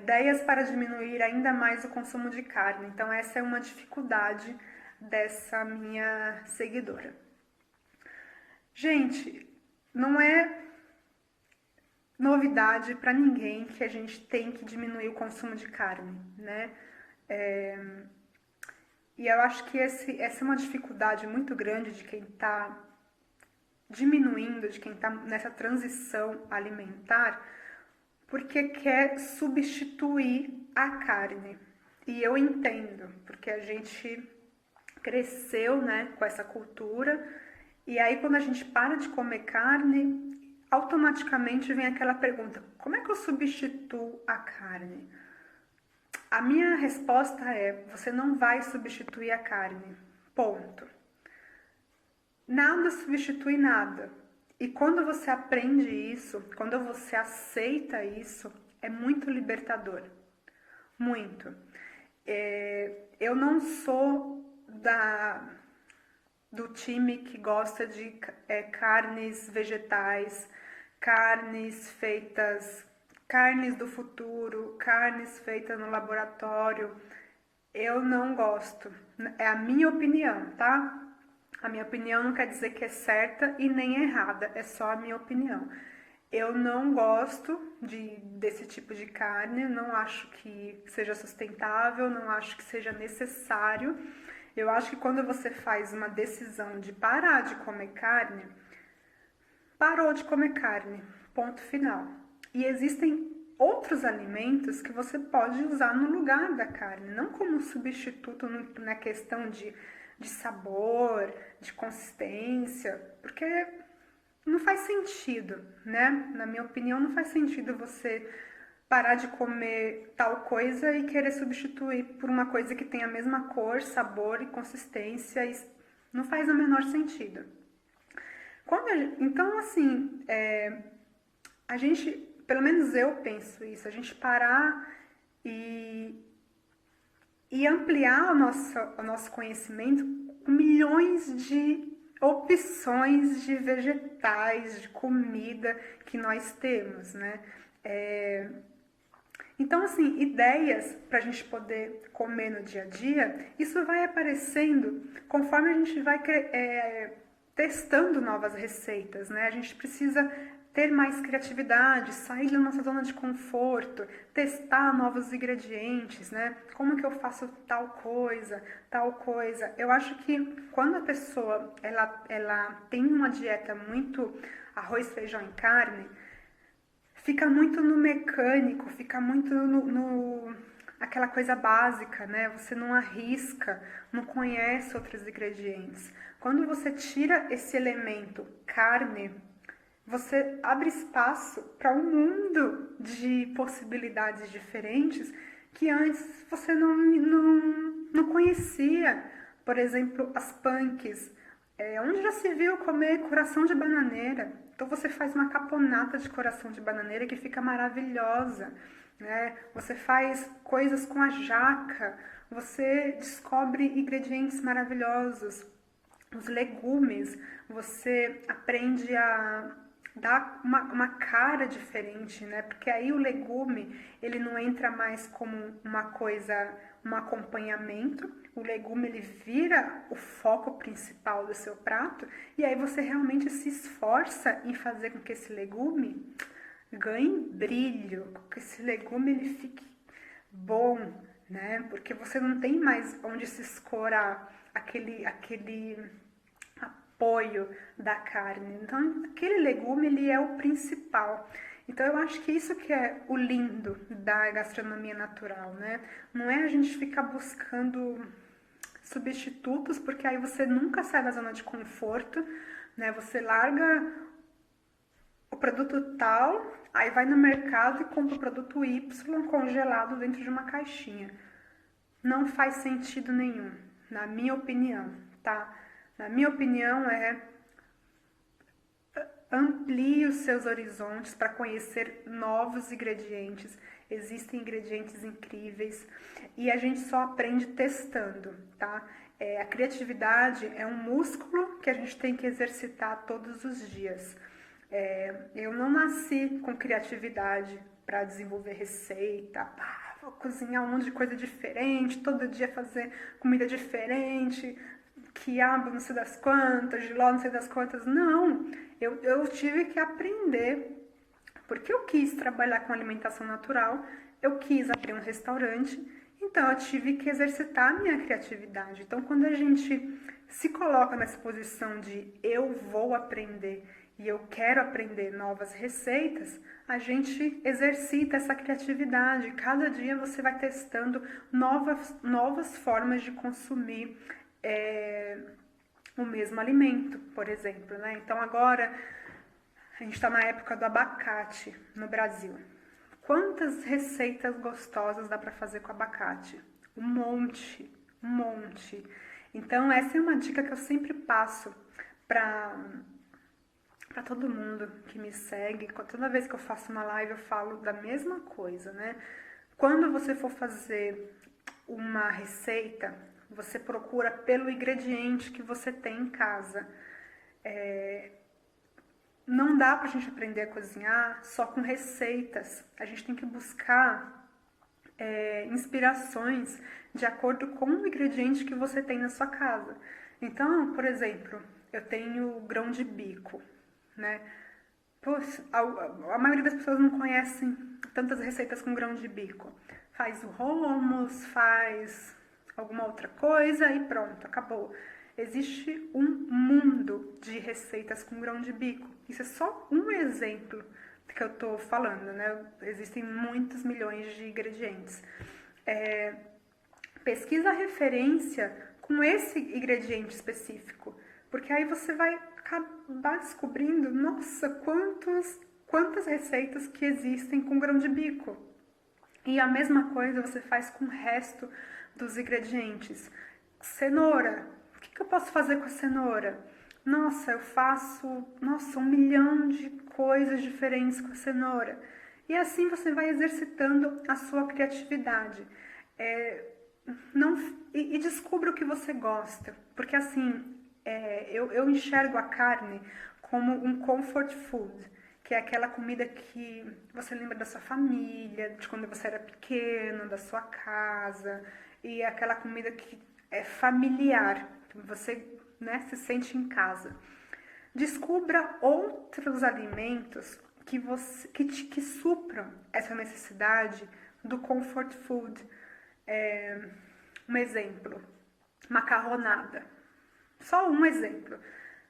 ideias para diminuir ainda mais o consumo de carne. Então essa é uma dificuldade dessa minha seguidora. Gente, não é novidade para ninguém que a gente tem que diminuir o consumo de carne, né? E eu acho que essa é uma dificuldade muito grande de quem está diminuindo, de quem está nessa transição alimentar, porque quer substituir a carne. E eu entendo, porque a gente cresceu, né, com essa cultura, e aí quando a gente para de comer carne, automaticamente vem aquela pergunta: como é que eu substituo a carne? A minha resposta é: você não vai substituir a carne. Ponto. Nada substitui nada. E quando você aprende isso, quando você aceita isso, é muito libertador. Muito. Eu não sou do time que gosta de carnes vegetais, carnes do futuro, carnes feitas no laboratório. Eu não gosto. É a minha opinião, tá? A minha opinião não quer dizer que é certa e nem errada, é só a minha opinião. Eu não gosto desse tipo de carne, não acho que seja sustentável, não acho que seja necessário. Eu acho que quando você faz uma decisão de parar de comer carne, parou de comer carne, ponto final. E existem outros alimentos que você pode usar no lugar da carne, não como substituto na questão de sabor, de consistência, porque não faz sentido, né? Na minha opinião, não faz sentido você parar de comer tal coisa e querer substituir por uma coisa que tem a mesma cor, sabor e consistência. Não faz o menor sentido. Então, assim, a gente, pelo menos eu penso isso, a gente parar e ampliar o nosso conhecimento com milhões de opções de vegetais, de comida que nós temos, né? Então, assim, ideias para a gente poder comer no dia a dia, isso vai aparecendo conforme a gente vai testando novas receitas, né? A gente precisa ter mais criatividade, sair da nossa zona de conforto, testar novos ingredientes, né? Como que eu faço tal coisa, tal coisa. Eu acho que quando a pessoa ela tem uma dieta muito arroz, feijão e carne, fica muito no mecânico, fica muito aquela coisa básica, né? Você não arrisca, não conhece outros ingredientes. Quando você tira esse elemento carne, você abre espaço para um mundo de possibilidades diferentes que antes você não conhecia. Por exemplo, as punks. Onde já se viu comer coração de bananeira? Então você faz uma caponata de coração de bananeira que fica maravilhosa, né? Você faz coisas com a jaca, você descobre ingredientes maravilhosos. Os legumes, você aprende a dar uma cara diferente, né? Porque aí o legume, ele não entra mais como uma coisa, um acompanhamento. O legume, ele vira o foco principal do seu prato. E aí você realmente se esforça em fazer com que esse legume ganhe brilho, com que esse legume ele fique bom, né? Porque você não tem mais onde se escorar aquele apoio da carne. Então, aquele legume, ele é o principal. Então, eu acho que isso que é o lindo da gastronomia natural, né? Não é a gente ficar buscando substitutos, porque aí você nunca sai da zona de conforto, né? Você larga o produto tal, aí vai no mercado e compra o produto Y congelado dentro de uma caixinha. Não faz sentido nenhum, na minha opinião, tá? Na minha opinião, amplie os seus horizontes para conhecer novos ingredientes. Existem ingredientes incríveis e a gente só aprende testando, tá? A criatividade é um músculo que a gente tem que exercitar todos os dias. Eu não nasci com criatividade, para desenvolver receita, vou cozinhar um monte de coisa diferente, todo dia fazer comida diferente, quiabo não sei das quantas, jiló não sei das quantas. Não, eu tive que aprender, porque eu quis trabalhar com alimentação natural, eu quis abrir um restaurante, então eu tive que exercitar a minha criatividade. Então quando a gente se coloca nessa posição de eu vou aprender e eu quero aprender novas receitas, a gente exercita essa criatividade. Cada dia você vai testando novas formas de consumir o mesmo alimento, por exemplo, né? Então agora a gente está na época do abacate no Brasil. Quantas receitas gostosas dá para fazer com abacate? Um monte, um monte. Então essa é uma dica que eu sempre passo para todo mundo que me segue. Toda vez que eu faço uma live eu falo da mesma coisa, né? Quando você for fazer uma receita, você procura pelo ingrediente que você tem em casa. Não dá pra gente aprender a cozinhar só com receitas. A gente tem que buscar inspirações de acordo com o ingrediente que você tem na sua casa. Então, por exemplo, eu tenho grão de bico, né? Poxa, a maioria das pessoas não conhecem tantas receitas com grão de bico. Faz o hummus, faz alguma outra coisa e pronto, acabou. Existe um mundo de receitas com grão de bico. Isso é só um exemplo que eu tô falando, né? Existem muitos milhões de ingredientes. Pesquisa a referência com esse ingrediente específico, porque aí você vai acabar descobrindo, nossa, quantas receitas que existem com grão de bico. E a mesma coisa você faz com o resto dos ingredientes. Cenoura. O que eu posso fazer com a cenoura? Nossa, eu faço 1 milhão de coisas diferentes com a cenoura. E assim você vai exercitando a sua criatividade. E descubra o que você gosta. Porque assim, eu enxergo a carne como um comfort food, que é aquela comida que você lembra da sua família, de quando você era pequeno, da sua casa, e é aquela comida que é familiar, que você, né, se sente em casa. Descubra outros alimentos que supram essa necessidade do comfort food. Um exemplo, macarronada. Só um exemplo.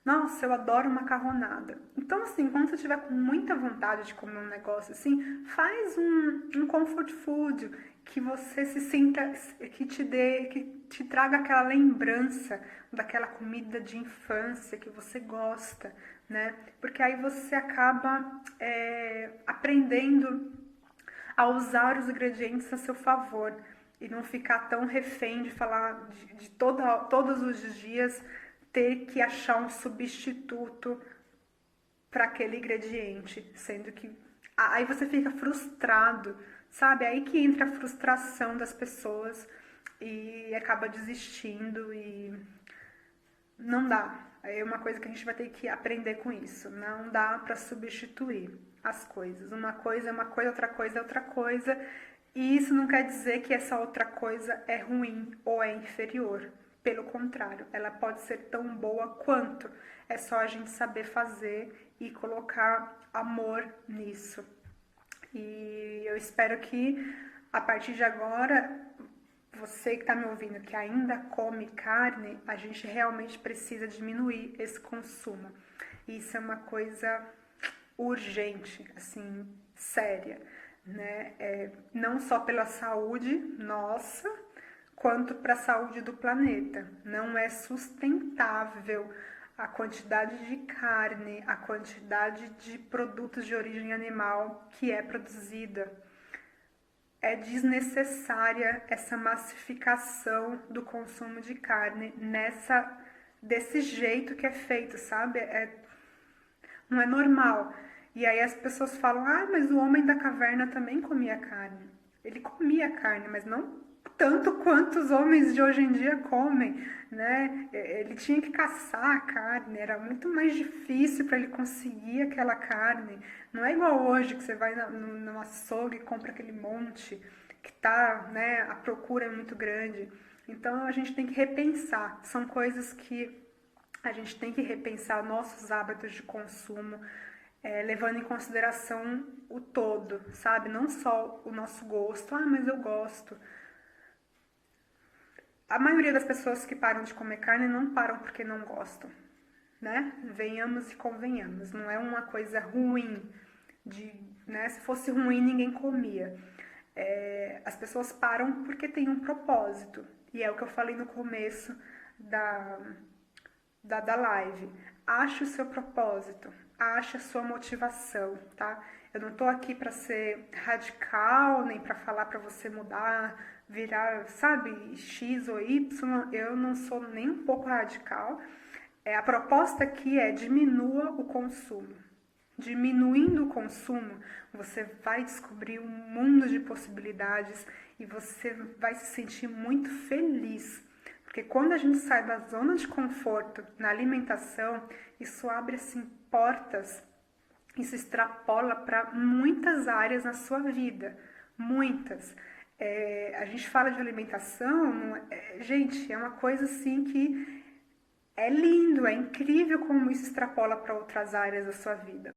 Nossa, eu adoro macarronada. Então, assim, quando você estiver com muita vontade de comer um negócio assim, faz um comfort food que você se sinta, que te traga aquela lembrança daquela comida de infância que você gosta, né? Porque aí você acaba aprendendo a usar os ingredientes a seu favor e não ficar tão refém de falar todos os dias ter que achar um substituto para aquele ingrediente, sendo que aí você fica frustrado, sabe? Aí que entra a frustração das pessoas e acaba desistindo e não dá. É uma coisa que a gente vai ter que aprender com isso. Não dá para substituir as coisas. Uma coisa é uma coisa, outra coisa é outra coisa. E isso não quer dizer que essa outra coisa é ruim ou é inferior. Pelo contrário, ela pode ser tão boa quanto. É só a gente saber fazer e colocar amor nisso. E eu espero que, a partir de agora, você que está me ouvindo, que ainda come carne, a gente realmente precisa diminuir esse consumo. Isso é uma coisa urgente, assim, séria, né? Não só pela saúde nossa, quanto para a saúde do planeta. Não é sustentável a quantidade de carne, a quantidade de produtos de origem animal que é produzida. É desnecessária essa massificação do consumo de carne desse jeito que é feito, sabe? Não é normal. E aí as pessoas falam, mas o homem da caverna também comia carne. Ele comia carne, mas não tanto quanto os homens de hoje em dia comem, né? Ele tinha que caçar a carne, era muito mais difícil para ele conseguir aquela carne. Não é igual hoje que você vai no açougue e compra aquele monte que tá, né? A procura é muito grande. Então a gente tem que repensar. São coisas que a gente tem que repensar nossos hábitos de consumo, levando em consideração o todo, sabe? Não só o nosso gosto. Ah, mas eu gosto. A maioria das pessoas que param de comer carne não param porque não gostam, né? Venhamos e convenhamos. Não é uma coisa ruim, né? Se fosse ruim, ninguém comia. As pessoas param porque tem um propósito. E é o que eu falei no começo da live. Ache o seu propósito, ache a sua motivação, tá? Eu não tô aqui para ser radical, nem para falar para você mudar, virar, sabe, X ou Y. Eu não sou nem um pouco radical. A proposta aqui é diminua o consumo. Diminuindo o consumo, você vai descobrir um mundo de possibilidades e você vai se sentir muito feliz. Porque quando a gente sai da zona de conforto na alimentação, isso abre assim portas, isso extrapola para muitas áreas na sua vida, muitas. A gente fala de alimentação, gente, é uma coisa assim que é lindo, é incrível como isso extrapola para outras áreas da sua vida.